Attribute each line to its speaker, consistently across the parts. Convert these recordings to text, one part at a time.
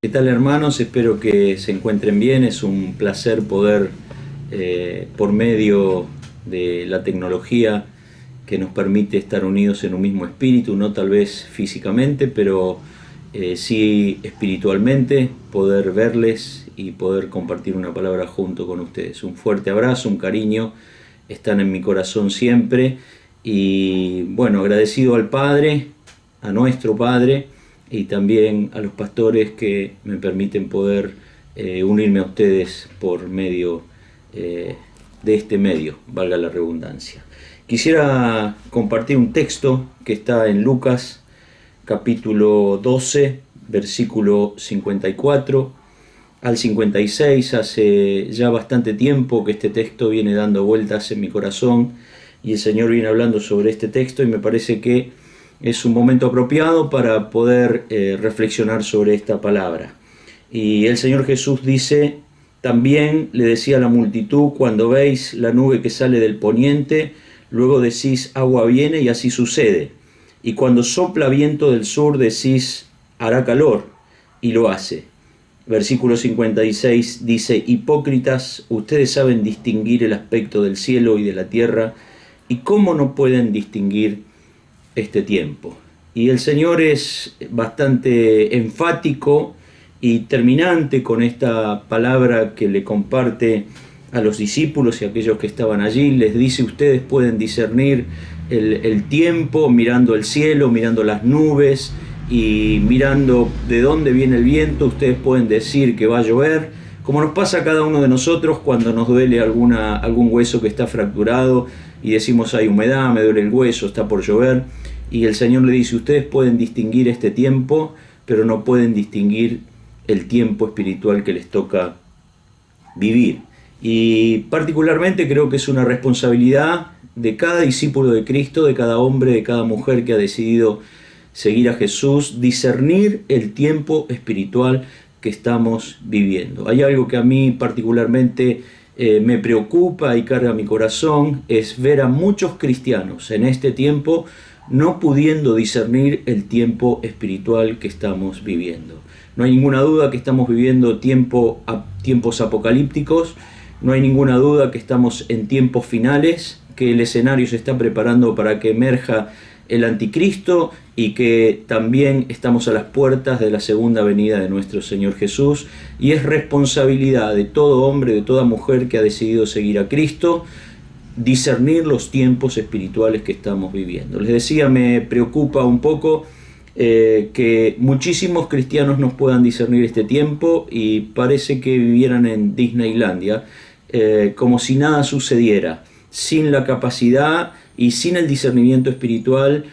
Speaker 1: ¿Qué tal, hermanos? Espero que se encuentren bien. Es un placer poder, por medio de la tecnología que nos permite estar unidos en un mismo espíritu, no tal vez físicamente, pero sí espiritualmente, poder verles y poder compartir una palabra junto con ustedes. Un fuerte abrazo, un cariño, están en mi corazón siempre. Y bueno, agradecido al Padre, a nuestro Padre, y también a los pastores que me permiten poder unirme a ustedes por medio de este medio, valga la redundancia. Quisiera compartir un texto que está en Lucas capítulo 12, versículo 54 al 56. Hace ya bastante tiempo que este texto viene dando vueltas en mi corazón y el Señor viene hablando sobre este texto, y me parece que es un momento apropiado para poder reflexionar sobre esta palabra. Y el Señor Jesús dice: también le decía a la multitud: cuando veis la nube que sale del poniente, luego decís: agua viene, y así sucede. Y cuando sopla viento del sur, decís: hará calor, y lo hace. Versículo 56 dice: hipócritas, ustedes saben distinguir el aspecto del cielo y de la tierra, ¿y cómo no pueden distinguir este tiempo? Y el Señor es bastante enfático y terminante con esta palabra que le comparte a los discípulos y a aquellos que estaban allí. Les dice: ustedes pueden discernir el tiempo mirando el cielo, mirando las nubes y mirando de dónde viene el viento. Ustedes pueden decir que va a llover, como nos pasa a cada uno de nosotros cuando nos duele algún hueso que está fracturado y decimos: hay humedad, me duele el hueso, está por llover. Y el Señor le dice: ustedes pueden distinguir este tiempo, pero no pueden distinguir el tiempo espiritual que les toca vivir. Y particularmente creo que es una responsabilidad de cada discípulo de Cristo, de cada hombre, de cada mujer que ha decidido seguir a Jesús, discernir el tiempo espiritual que estamos viviendo. Hay algo que a mí particularmente me preocupa y carga mi corazón, es ver a muchos cristianos en este tiempo no pudiendo discernir el tiempo espiritual que estamos viviendo. No hay ninguna duda que estamos viviendo tiempos apocalípticos, no hay ninguna duda que estamos en tiempos finales, que el escenario se está preparando para que emerja el anticristo y que también estamos a las puertas de la segunda venida de nuestro Señor Jesús, y es responsabilidad de todo hombre, de toda mujer que ha decidido seguir a Cristo, discernir los tiempos espirituales que estamos viviendo. Les decía, me preocupa un poco que muchísimos cristianos no puedan discernir este tiempo y parece que vivieran en Disneylandia, como si nada sucediera, sin la capacidad y sin el discernimiento espiritual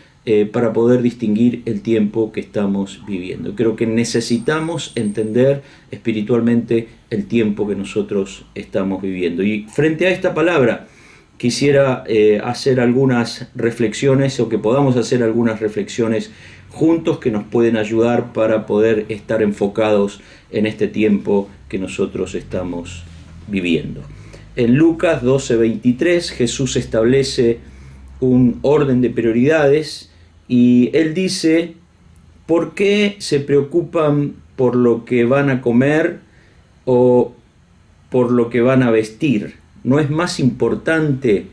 Speaker 1: para poder distinguir el tiempo que estamos viviendo. Creo que necesitamos entender espiritualmente el tiempo que nosotros estamos viviendo. Y frente a esta palabra, quisiera hacer algunas reflexiones, o que podamos hacer algunas reflexiones juntos que nos pueden ayudar para poder estar enfocados en este tiempo que nosotros estamos viviendo. En Lucas 12:23 Jesús establece un orden de prioridades y Él dice: ¿por qué se preocupan por lo que van a comer o por lo que van a vestir? ¿No es más importante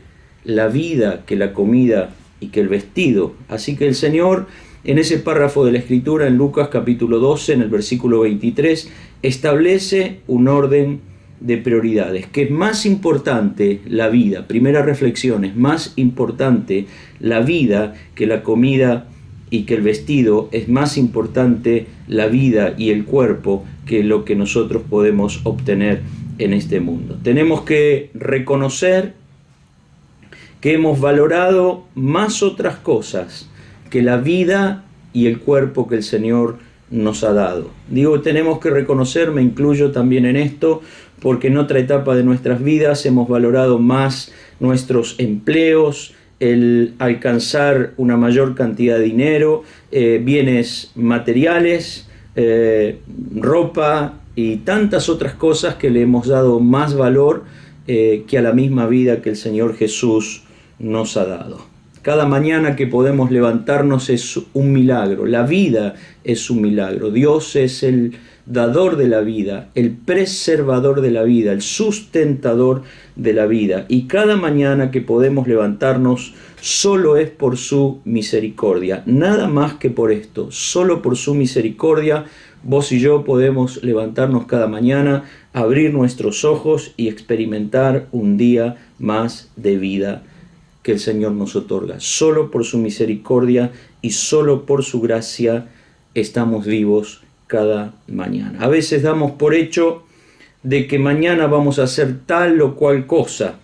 Speaker 1: la vida que la comida y que el vestido? Así que el Señor, en ese párrafo de la Escritura, en Lucas capítulo 12, en el versículo 23, establece un orden de prioridades, que es más importante la vida. Primera reflexión: es más importante la vida que la comida y que el vestido. Es más importante la vida y el cuerpo que lo que nosotros podemos obtener en este mundo. Tenemos que reconocer que hemos valorado más otras cosas que la vida y el cuerpo que el Señor nos ha dado. Digo, tenemos que reconocer, me incluyo también en esto, porque en otra etapa de nuestras vidas hemos valorado más nuestros empleos, el alcanzar una mayor cantidad de dinero, bienes materiales, ropa y tantas otras cosas que le hemos dado más valor que a la misma vida que el Señor Jesús nos ha dado. Cada mañana que podemos levantarnos es un milagro. La vida es un milagro. Dios es el dador de la vida, el preservador de la vida, el sustentador de la vida. Y cada mañana que podemos levantarnos solo es por su misericordia. Nada más que por esto. Solo por su misericordia vos y yo podemos levantarnos cada mañana, abrir nuestros ojos y experimentar un día más de vida que el Señor nos otorga. Solo por su misericordia y solo por su gracia estamos vivos cada mañana. A veces damos por hecho de que mañana vamos a hacer tal o cual cosa,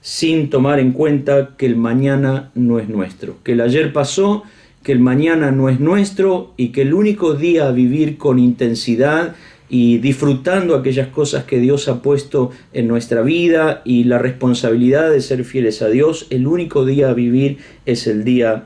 Speaker 1: sin tomar en cuenta que el mañana no es nuestro, que el ayer pasó, que el mañana no es nuestro y que el único día a vivir con intensidad y disfrutando aquellas cosas que Dios ha puesto en nuestra vida y la responsabilidad de ser fieles a Dios, el único día a vivir es el día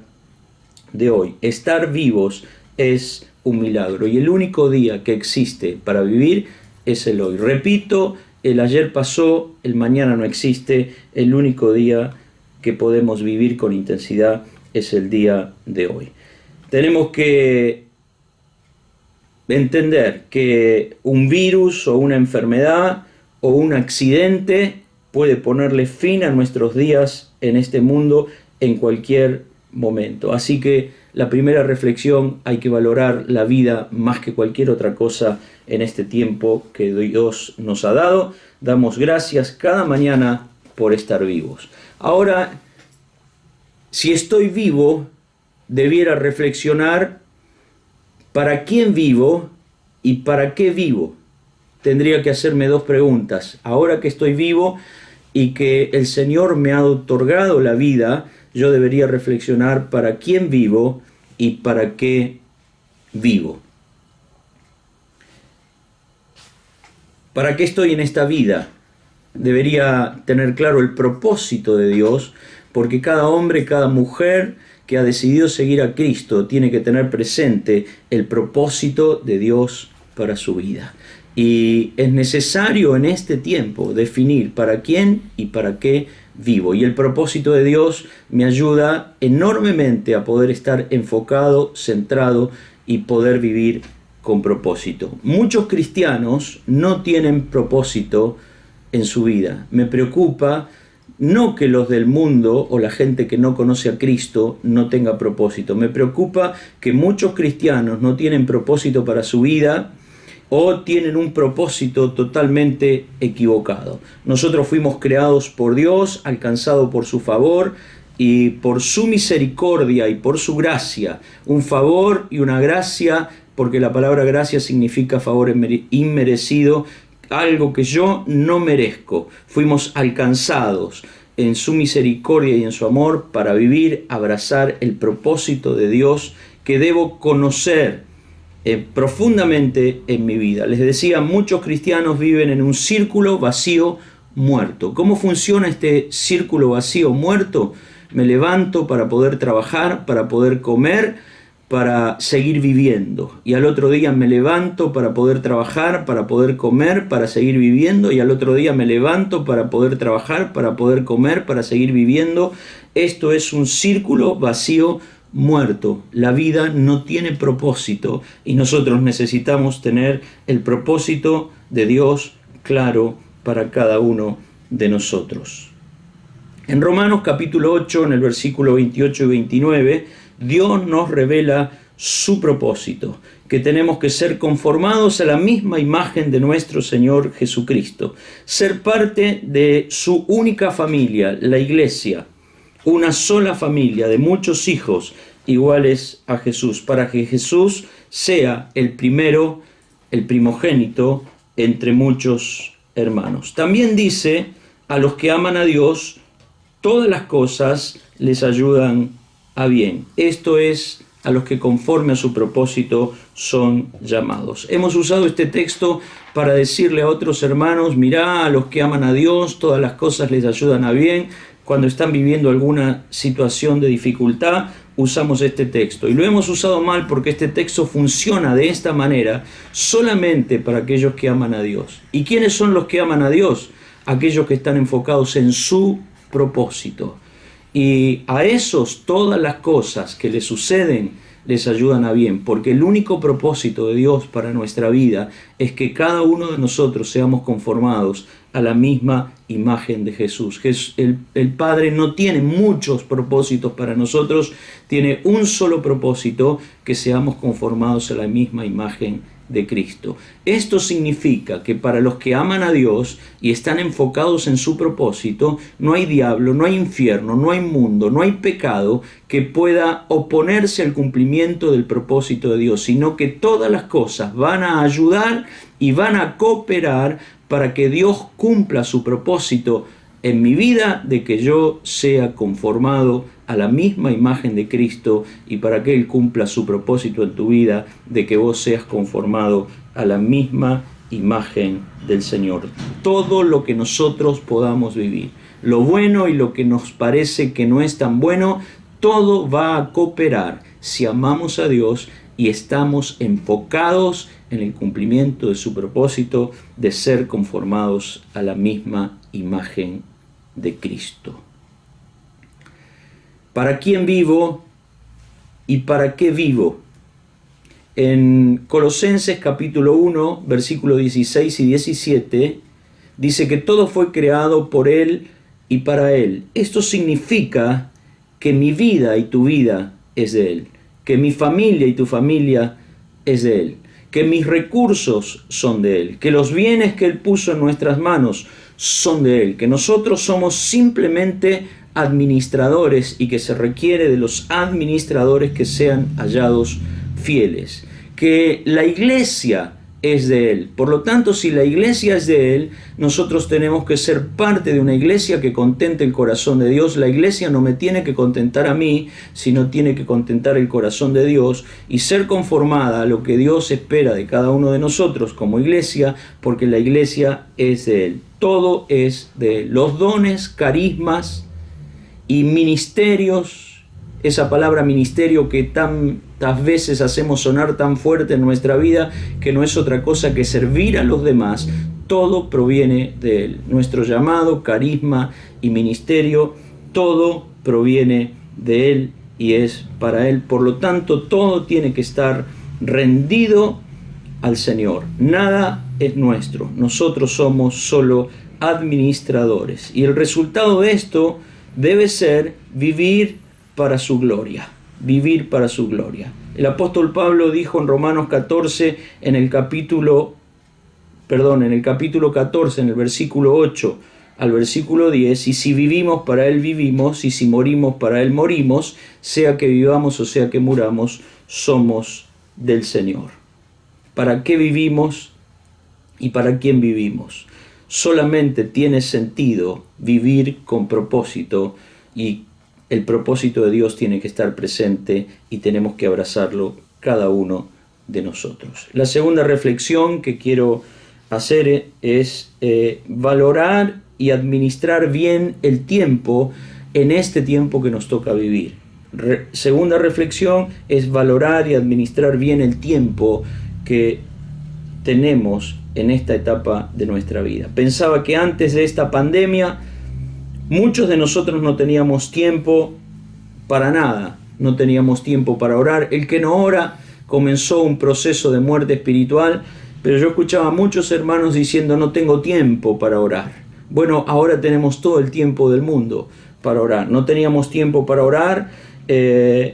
Speaker 1: de hoy. Estar vivos es un milagro y el único día que existe para vivir es el hoy. Repito, el ayer pasó, el mañana no existe, el único día que podemos vivir con intensidad es el día de hoy. Tenemos que entender que un virus o una enfermedad o un accidente puede ponerle fin a nuestros días en este mundo en cualquier momento. Así que la primera reflexión, hay que valorar la vida más que cualquier otra cosa en este tiempo que Dios nos ha dado. Damos gracias cada mañana por estar vivos. Ahora, si estoy vivo, debiera reflexionar ¿para quién vivo y para qué vivo? Tendría que hacerme dos preguntas. Ahora que estoy vivo y que el Señor me ha otorgado la vida, yo debería reflexionar para quién vivo y para qué vivo. ¿Para qué estoy en esta vida? Debería tener claro el propósito de Dios, porque cada hombre, cada mujer que ha decidido seguir a Cristo tiene que tener presente el propósito de Dios para su vida. Y es necesario en este tiempo definir para quién y para qué vivo. Y el propósito de Dios me ayuda enormemente a poder estar enfocado, centrado y poder vivir con propósito. Muchos cristianos no tienen propósito en su vida. Me preocupa no que los del mundo o la gente que no conoce a Cristo no tenga propósito. Me preocupa que muchos cristianos no tienen propósito para su vida o tienen un propósito totalmente equivocado. Nosotros fuimos creados por Dios, alcanzados por su favor y por su misericordia y por su gracia. Un favor y una gracia, porque la palabra gracia significa favor inmerecido, algo que yo no merezco. Fuimos alcanzados en su misericordia y en su amor para vivir, abrazar el propósito de Dios que debo conocer profundamente en mi vida. Les decía, muchos cristianos viven en un círculo vacío muerto. ¿Cómo funciona este círculo vacío muerto? Me levanto para poder trabajar, para poder comer, para seguir viviendo. Y al otro día me levanto para poder trabajar, para poder comer, para seguir viviendo. Y al otro día me levanto para poder trabajar, para poder comer, para seguir viviendo. Esto es un círculo vacío muerto. La vida no tiene propósito y nosotros necesitamos tener el propósito de Dios claro para cada uno de nosotros. En Romanos capítulo 8, en el versículo 28 y 29, Dios nos revela su propósito, que tenemos que ser conformados a la misma imagen de nuestro Señor Jesucristo, ser parte de su única familia, la iglesia, una sola familia de muchos hijos iguales a Jesús, para que Jesús sea el primero, el primogénito entre muchos hermanos. También dice, a los que aman a Dios, todas las cosas les ayudan a bien. Esto es, a los que conforme a su propósito son llamados. Hemos usado este texto para decirle a otros hermanos, mirá, a los que aman a Dios, todas las cosas les ayudan a bien. Cuando están viviendo alguna situación de dificultad, usamos este texto. Y lo hemos usado mal porque este texto funciona de esta manera solamente para aquellos que aman a Dios. ¿Y quiénes son los que aman a Dios? Aquellos que están enfocados en su propósito. Y a esos todas las cosas que les suceden les ayudan a bien, porque el único propósito de Dios para nuestra vida es que cada uno de nosotros seamos conformados a la misma imagen de Jesús. El Padre no tiene muchos propósitos para nosotros, tiene un solo propósito: que seamos conformados a la misma imagen de Cristo. Esto significa que para los que aman a Dios y están enfocados en su propósito, no hay diablo, no hay infierno, no hay mundo, no hay pecado que pueda oponerse al cumplimiento del propósito de Dios, sino que todas las cosas van a ayudar y van a cooperar para que Dios cumpla su propósito en mi vida, de que yo sea conformado a la misma imagen de Cristo, y para que Él cumpla su propósito en tu vida, de que vos seas conformado a la misma imagen del Señor. Todo lo que nosotros podamos vivir, lo bueno y lo que nos parece que no es tan bueno, todo va a cooperar si amamos a Dios y estamos enfocados en el cumplimiento de su propósito de ser conformados a la misma imagen de Cristo. ¿Para quién vivo y para qué vivo? En Colosenses capítulo 1, versículos 16 y 17, dice que todo fue creado por Él y para Él. Esto significa que mi vida y tu vida es de Él, que mi familia y tu familia es de Él, que mis recursos son de Él, que los bienes que Él puso en nuestras manos son de Él, que nosotros somos simplemente administradores y que se requiere de los administradores que sean hallados fieles, que la iglesia es de Él. Por lo tanto, si la iglesia es de Él, nosotros tenemos que ser parte de una iglesia que contente el corazón de Dios. La iglesia no me tiene que contentar a mí, sino tiene que contentar el corazón de Dios y ser conformada a lo que Dios espera de cada uno de nosotros como iglesia, porque la iglesia es de Él. Todo es de Él. Los dones, carismas y ministerios, esa palabra ministerio que tantas veces hacemos sonar tan fuerte en nuestra vida, que no es otra cosa que servir a los demás, todo proviene de Él. Nuestro llamado, carisma y ministerio, todo proviene de Él y es para Él. Por lo tanto, todo tiene que estar rendido al Señor. Nada es nuestro. Nosotros somos solo administradores. Y el resultado de esto debe ser vivir para su gloria. Vivir para su gloria. El apóstol Pablo dijo en Romanos 14, en el capítulo 14, en el versículo 8 al versículo 10, y si vivimos, para Él vivimos, y si morimos, para Él morimos, sea que vivamos o sea que muramos, somos del Señor. ¿Para qué vivimos y para quién vivimos? Solamente tiene sentido vivir con propósito, y el propósito de Dios tiene que estar presente y tenemos que abrazarlo cada uno de nosotros. La segunda reflexión que quiero hacer es valorar y administrar bien el tiempo en este tiempo que nos toca vivir. Segunda reflexión es valorar y administrar bien el tiempo que tenemos en esta etapa de nuestra vida. Pensaba que antes de esta pandemia muchos de nosotros no teníamos tiempo para nada, no teníamos tiempo para orar. El que no ora comenzó un proceso de muerte espiritual, pero yo escuchaba a muchos hermanos diciendo: no tengo tiempo para orar. Bueno, ahora tenemos todo el tiempo del mundo para orar. No teníamos tiempo para orar,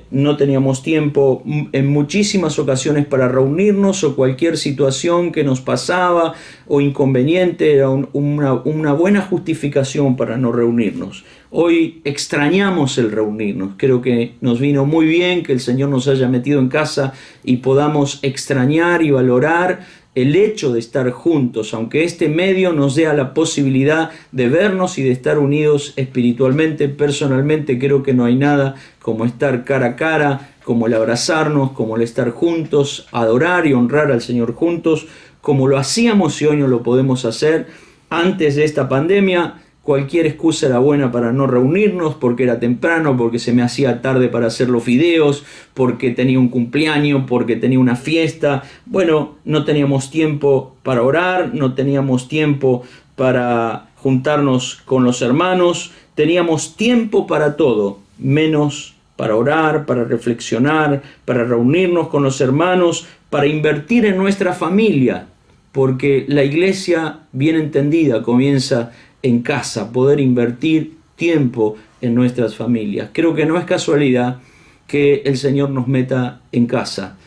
Speaker 1: no teníamos tiempo en muchísimas ocasiones para reunirnos, o cualquier situación que nos pasaba o inconveniente era una buena justificación para no reunirnos. Hoy extrañamos el reunirnos. Creo que nos vino muy bien que el Señor nos haya metido en casa y podamos extrañar y valorar el hecho de estar juntos, aunque este medio nos dé la posibilidad de vernos y de estar unidos espiritualmente. Personalmente creo que no hay nada como estar cara a cara, como el abrazarnos, como el estar juntos, adorar y honrar al Señor juntos, como lo hacíamos y hoy no lo podemos hacer. Antes de esta pandemia, cualquier excusa era buena para no reunirnos, porque era temprano, porque se me hacía tarde para hacer los videos, porque tenía un cumpleaños, porque tenía una fiesta. Bueno, no teníamos tiempo para orar, no teníamos tiempo para juntarnos con los hermanos, teníamos tiempo para todo, menos para orar, para reflexionar, para reunirnos con los hermanos, para invertir en nuestra familia, porque la iglesia, bien entendida, comienza en casa, poder invertir tiempo en nuestras familias. Creo que no es casualidad que el Señor nos meta en casa.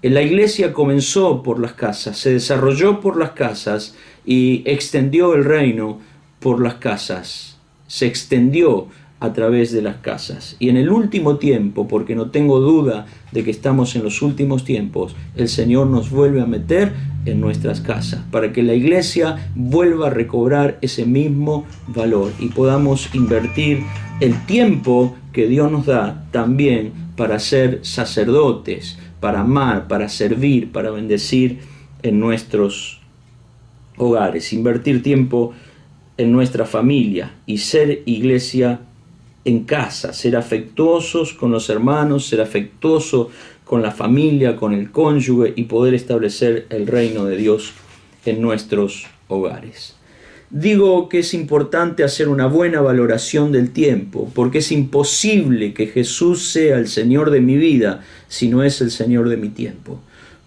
Speaker 1: La iglesia comenzó por las casas, se desarrolló por las casas y extendió el reino por las casas. Se extendió a través de las casas. Y en el último tiempo, porque no tengo duda de que estamos en los últimos tiempos, el Señor nos vuelve a meter en nuestras casas, para que la iglesia vuelva a recobrar ese mismo valor y podamos invertir el tiempo que Dios nos da también para ser sacerdotes, para amar, para servir, para bendecir en nuestros hogares, invertir tiempo en nuestra familia y ser iglesia en casa, ser afectuosos con los hermanos, ser afectuoso con la familia, con el cónyuge y poder establecer el reino de Dios en nuestros hogares. Digo que es importante hacer una buena valoración del tiempo, porque es imposible que Jesús sea el Señor de mi vida si no es el Señor de mi tiempo.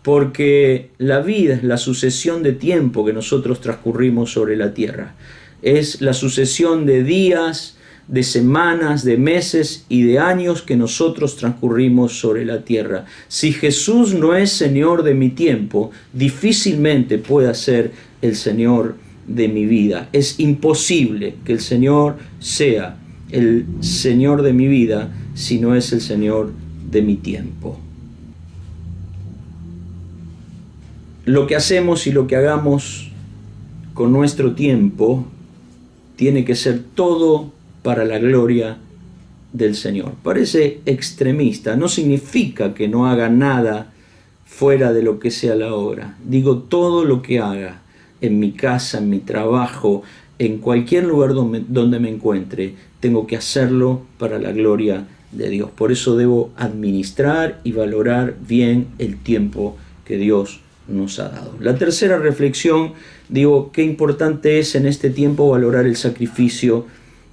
Speaker 1: Porque la vida es la sucesión de tiempo que nosotros transcurrimos sobre la tierra. Es la sucesión de días, de semanas, de meses y de años que nosotros transcurrimos sobre la tierra. Si Jesús no es Señor de mi tiempo, difícilmente pueda ser el Señor de mi vida. Es imposible que el Señor sea el Señor de mi vida si no es el Señor de mi tiempo. Lo que hacemos y lo que hagamos con nuestro tiempo tiene que ser todo para la gloria del Señor. Parece extremista, no significa que no haga nada fuera de lo que sea la obra. Digo, todo lo que haga en mi casa, en mi trabajo, en cualquier lugar donde me encuentre, tengo que hacerlo para la gloria de Dios. Por eso debo administrar y valorar bien el tiempo que Dios nos ha dado. La tercera reflexión, digo, qué importante es en este tiempo valorar el sacrificio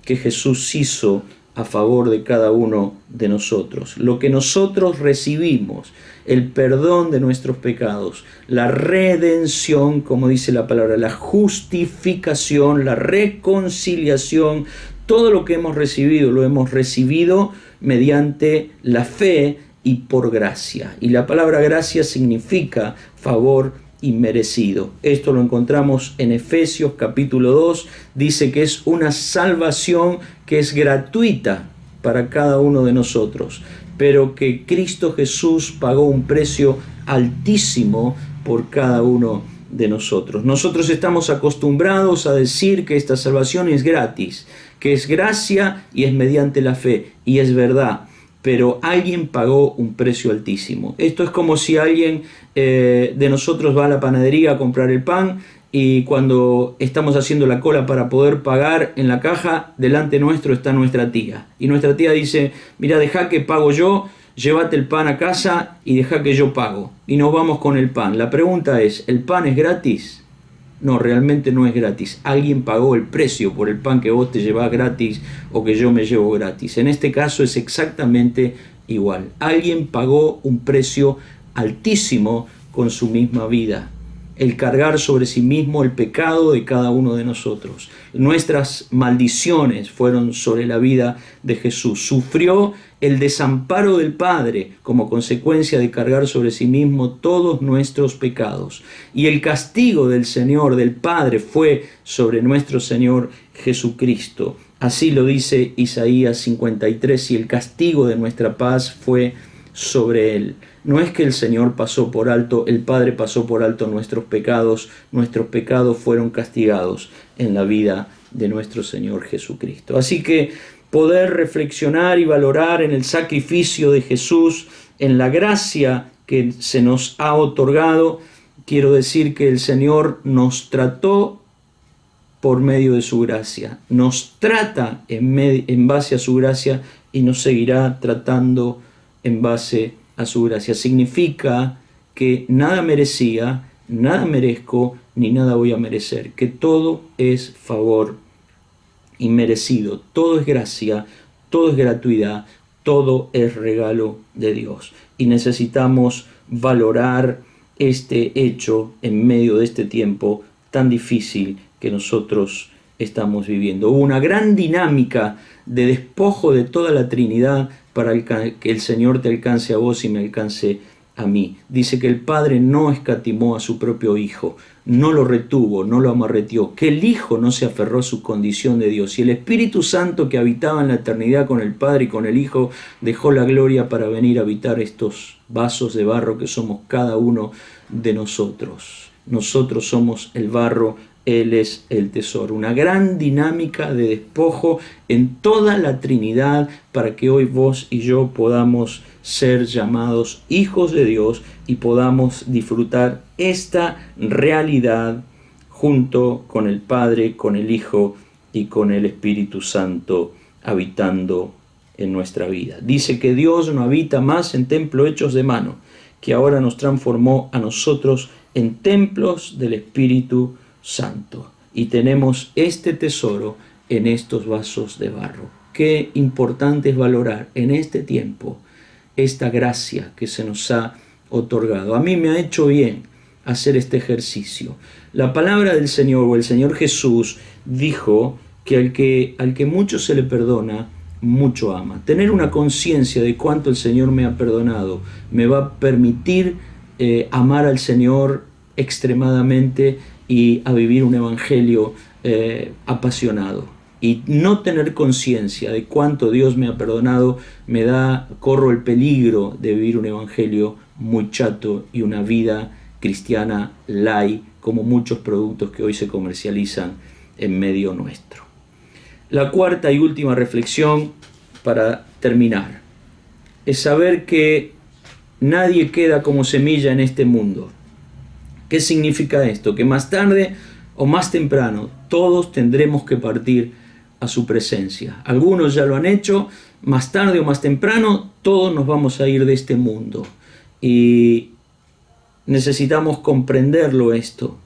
Speaker 1: que Jesús hizo a favor de cada uno de nosotros. Lo que nosotros recibimos, el perdón de nuestros pecados, la redención, como dice la palabra, la justificación, la reconciliación, todo lo que hemos recibido, lo hemos recibido mediante la fe y por gracia. Y la palabra gracia significa favor inmerecido. Esto lo encontramos en Efesios capítulo 2, dice que es una salvación que es gratuita para cada uno de nosotros, pero que Cristo Jesús pagó un precio altísimo por cada uno de nosotros. Nosotros estamos acostumbrados a decir que esta salvación es gratis, que es gracia y es mediante la fe, y es verdad. Pero alguien pagó un precio altísimo. Esto es como si alguien de nosotros va a la panadería a comprar el pan y cuando estamos haciendo la cola para poder pagar en la caja, delante nuestro está nuestra tía. Y nuestra tía dice, mira, deja que pago yo, llévate el pan a casa y deja que yo pago. Y nos vamos con el pan. La pregunta es, ¿el pan es gratis? No, realmente no es gratis. Alguien pagó el precio por el pan que vos te llevás gratis o que yo me llevo gratis. En este caso es exactamente igual. Alguien pagó un precio altísimo con su misma vida. El cargar sobre sí mismo el pecado de cada uno de nosotros. Nuestras maldiciones fueron sobre la vida de Jesús. Sufrió el desamparo del Padre como consecuencia de cargar sobre sí mismo todos nuestros pecados. Y el castigo del Señor, del Padre, fue sobre nuestro Señor Jesucristo. Así lo dice Isaías 53, y el castigo de nuestra paz fue sobre él. No es que el Señor pasó por alto, el Padre pasó por alto nuestros pecados fueron castigados en la vida de nuestro Señor Jesucristo. Así que poder reflexionar y valorar en el sacrificio de Jesús, en la gracia que se nos ha otorgado, quiero decir que el Señor nos trató por medio de su gracia, nos trata en base a su gracia y nos seguirá tratando en base a su gracia. Significa que nada merecía, nada merezco, ni nada voy a merecer, que todo es favor inmerecido. Todo es gracia, todo es gratuidad, todo es regalo de Dios. Y necesitamos valorar este hecho en medio de este tiempo tan difícil que nosotros estamos viviendo. Hubo una gran dinámica de despojo de toda la Trinidad para que el Señor te alcance a vos y me alcance a mí. Dice que el Padre no escatimó a su propio Hijo, no lo retuvo, no lo amarreteó, que el Hijo no se aferró a su condición de Dios, y el Espíritu Santo que habitaba en la eternidad con el Padre y con el Hijo dejó la gloria para venir a habitar estos vasos de barro que somos cada uno de nosotros. Nosotros somos el barro, Él es el tesoro. Una gran dinámica de despojo en toda la Trinidad para que hoy vos y yo podamos ser llamados hijos de Dios y podamos disfrutar esta realidad junto con el Padre, con el Hijo y con el Espíritu Santo habitando en nuestra vida. Dice que Dios no habita más en templos hechos de mano, que ahora nos transformó a nosotros en templos del Espíritu Santo. Y tenemos este tesoro en estos vasos de barro. Qué importante es valorar en este tiempo esta gracia que se nos ha otorgado. A mí me ha hecho bien hacer este ejercicio. La palabra del Señor, o el Señor Jesús, dijo que al que mucho se le perdona, mucho ama. Tener una conciencia de cuánto el Señor me ha perdonado me va a permitir amar al Señor extremadamente y a vivir un evangelio apasionado. Y no tener conciencia de cuánto Dios me ha perdonado corro el peligro de vivir un evangelio muy chato y una vida cristiana light, como muchos productos que hoy se comercializan en medio nuestro. La cuarta y última reflexión para terminar es saber que nadie queda como semilla en este mundo. ¿Qué significa esto? Que más tarde o más temprano todos tendremos que partir a su presencia. Algunos ya lo han hecho, más tarde o más temprano todos nos vamos a ir de este mundo. Y necesitamos comprenderlo esto.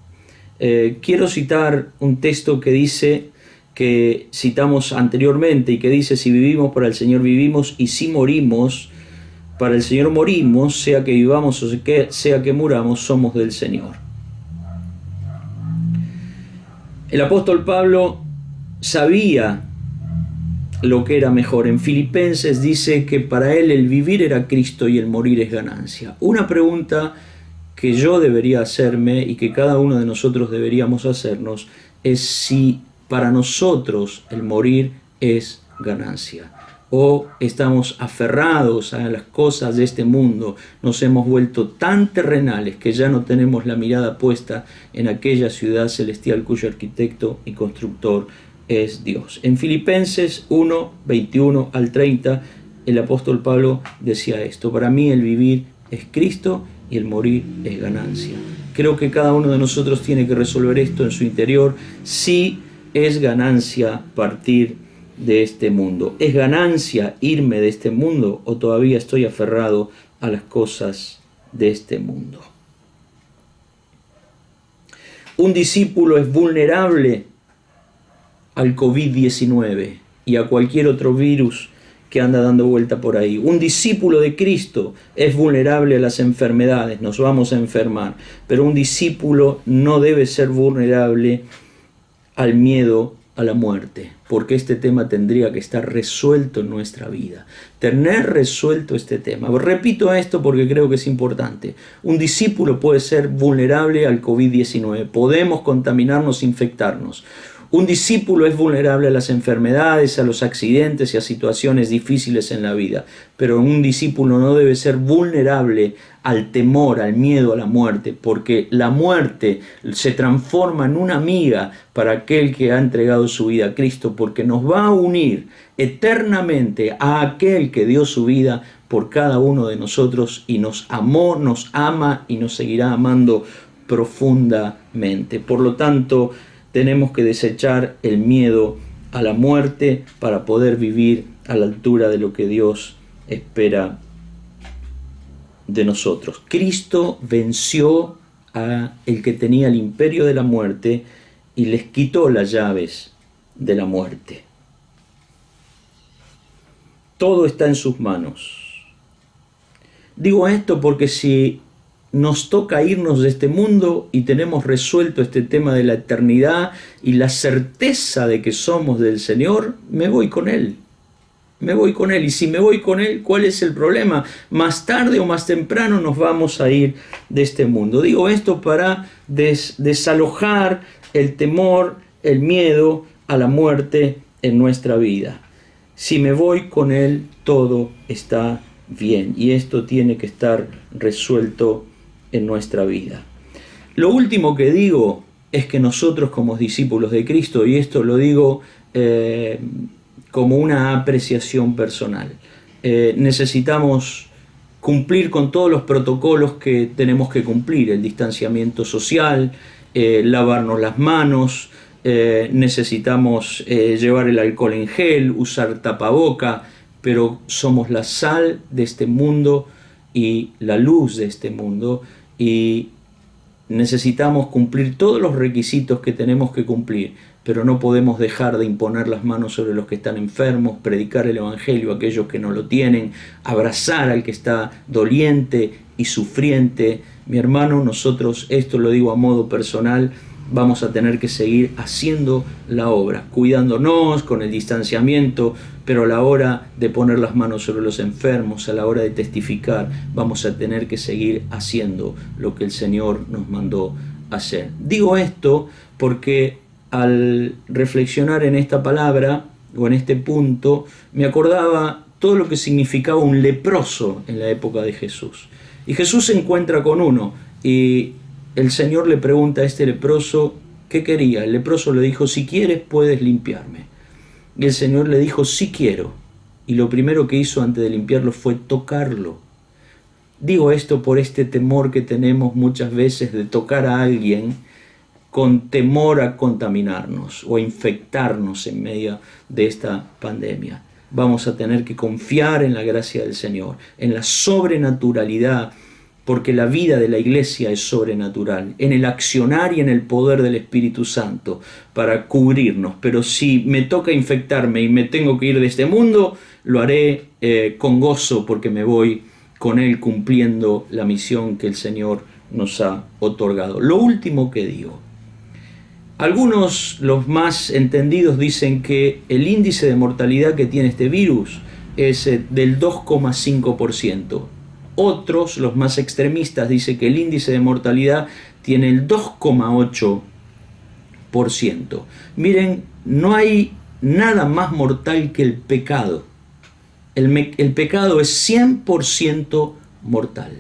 Speaker 1: Quiero citar un texto que citamos anteriormente y que dice: si vivimos para el Señor vivimos, y si morimos para el Señor morimos, sea que vivamos o sea que muramos, somos del Señor. El apóstol Pablo sabía lo que era mejor. En Filipenses dice que para él el vivir era Cristo y el morir es ganancia. Una pregunta que yo debería hacerme y que cada uno de nosotros deberíamos hacernos es si para nosotros el morir es ganancia. O estamos aferrados a las cosas de este mundo, nos hemos vuelto tan terrenales que ya no tenemos la mirada puesta en aquella ciudad celestial cuyo arquitecto y constructor es Dios. En Filipenses 1, 21 al 30, el apóstol Pablo decía esto: para mí el vivir es Cristo y el morir es ganancia. Creo que cada uno de nosotros tiene que resolver esto en su interior. Si es ganancia partir de este mundo, ¿es ganancia irme de este mundo o todavía estoy aferrado a las cosas de este mundo? Un discípulo es vulnerable al COVID-19 y a cualquier otro virus que anda dando vuelta por ahí. Un discípulo de Cristo es vulnerable a las enfermedades, nos vamos a enfermar, pero un discípulo no debe ser vulnerable al miedo a la muerte, porque este tema tendría que estar resuelto en nuestra vida. Tener resuelto este tema. Repito esto porque creo que es importante. Un discípulo puede ser vulnerable al COVID-19. Podemos contaminarnos, infectarnos. Un discípulo es vulnerable a las enfermedades, a los accidentes y a situaciones difíciles en la vida. Pero un discípulo no debe ser vulnerable al temor, al miedo a la muerte, porque la muerte se transforma en una amiga para aquel que ha entregado su vida a Cristo, porque nos va a unir eternamente a aquel que dio su vida por cada uno de nosotros y nos amó, nos ama y nos seguirá amando profundamente. Por lo tanto, tenemos que desechar el miedo a la muerte para poder vivir a la altura de lo que Dios espera de nosotros. Cristo venció a el que tenía el imperio de la muerte y les quitó las llaves de la muerte. Todo está en sus manos. Digo esto porque si nos toca irnos de este mundo y tenemos resuelto este tema de la eternidad y la certeza de que somos del Señor, me voy con Él. Me voy con Él. Y si me voy con Él, ¿cuál es el problema? Más tarde o más temprano nos vamos a ir de este mundo. Digo esto para desalojar el temor, el miedo a la muerte en nuestra vida. Si me voy con Él, todo está bien. Y esto tiene que estar resuelto en nuestra vida. Lo último que digo es que nosotros como discípulos de Cristo, y esto lo digo como una apreciación personal, necesitamos cumplir con todos los protocolos que tenemos que cumplir, el distanciamiento social, lavarnos las manos, necesitamos llevar el alcohol en gel, usar tapaboca, pero somos la sal de este mundo y la luz de este mundo, y necesitamos cumplir todos los requisitos que tenemos que cumplir, pero no podemos dejar de imponer las manos sobre los que están enfermos, predicar el Evangelio a aquellos que no lo tienen, abrazar al que está doliente y sufriente. Mi hermano, nosotros, esto lo digo a modo personal, vamos a tener que seguir haciendo la obra, cuidándonos con el distanciamiento, pero a la hora de poner las manos sobre los enfermos, a la hora de testificar, vamos a tener que seguir haciendo lo que el Señor nos mandó hacer. Digo esto porque al reflexionar en esta palabra o en este punto, me acordaba todo lo que significaba un leproso en la época de Jesús. Y Jesús se encuentra con uno y el Señor le pregunta a este leproso qué quería. El leproso le dijo: si quieres puedes limpiarme. Y el Señor le dijo: sí quiero. Y lo primero que hizo antes de limpiarlo fue tocarlo. Digo esto por este temor que tenemos muchas veces de tocar a alguien con temor a contaminarnos o a infectarnos en medio de esta pandemia. Vamos a tener que confiar en la gracia del Señor, en la sobrenaturalidad, porque la vida de la iglesia es sobrenatural, en el accionar y en el poder del Espíritu Santo para cubrirnos. Pero si me toca infectarme y me tengo que ir de este mundo, lo haré con gozo, porque me voy con Él cumpliendo la misión que el Señor nos ha otorgado. Lo último que digo: algunos, los más entendidos, dicen que el índice de mortalidad que tiene este virus es del 2,5%. Otros, los más extremistas, dicen que el índice de mortalidad tiene el 2,8%. Miren, no hay nada más mortal que el pecado. El pecado es 100% mortal.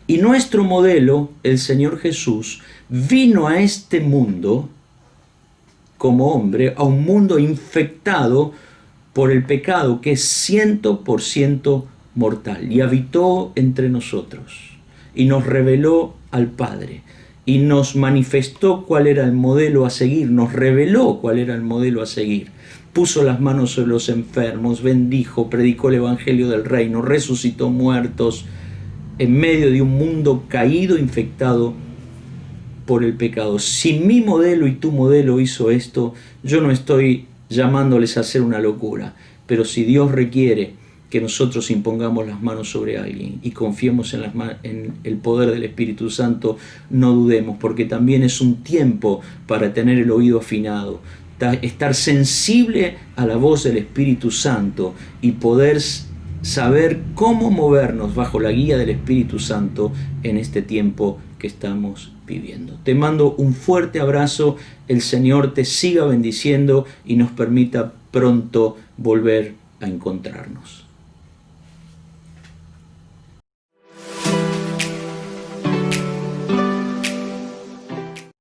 Speaker 1: Y nuestro modelo, el Señor Jesús, vino a este mundo como hombre, a un mundo infectado por el pecado que es 100% mortal, y habitó entre nosotros y nos reveló al Padre y nos manifestó cuál era el modelo a seguir, nos reveló cuál era el modelo a seguir. Puso las manos sobre los enfermos, bendijo, predicó el Evangelio del Reino, resucitó muertos en medio de un mundo caído, infectado por el pecado. Si mi modelo y tu modelo hizo esto, yo no estoy llamándoles a hacer una locura, pero si Dios requiere que nosotros impongamos las manos sobre alguien y confiemos en el poder del Espíritu Santo, no dudemos, porque también es un tiempo para tener el oído afinado, estar sensible a la voz del Espíritu Santo y poder saber cómo movernos bajo la guía del Espíritu Santo en este tiempo que estamos viviendo. Te mando un fuerte abrazo, el Señor te siga bendiciendo y nos permita pronto volver a encontrarnos.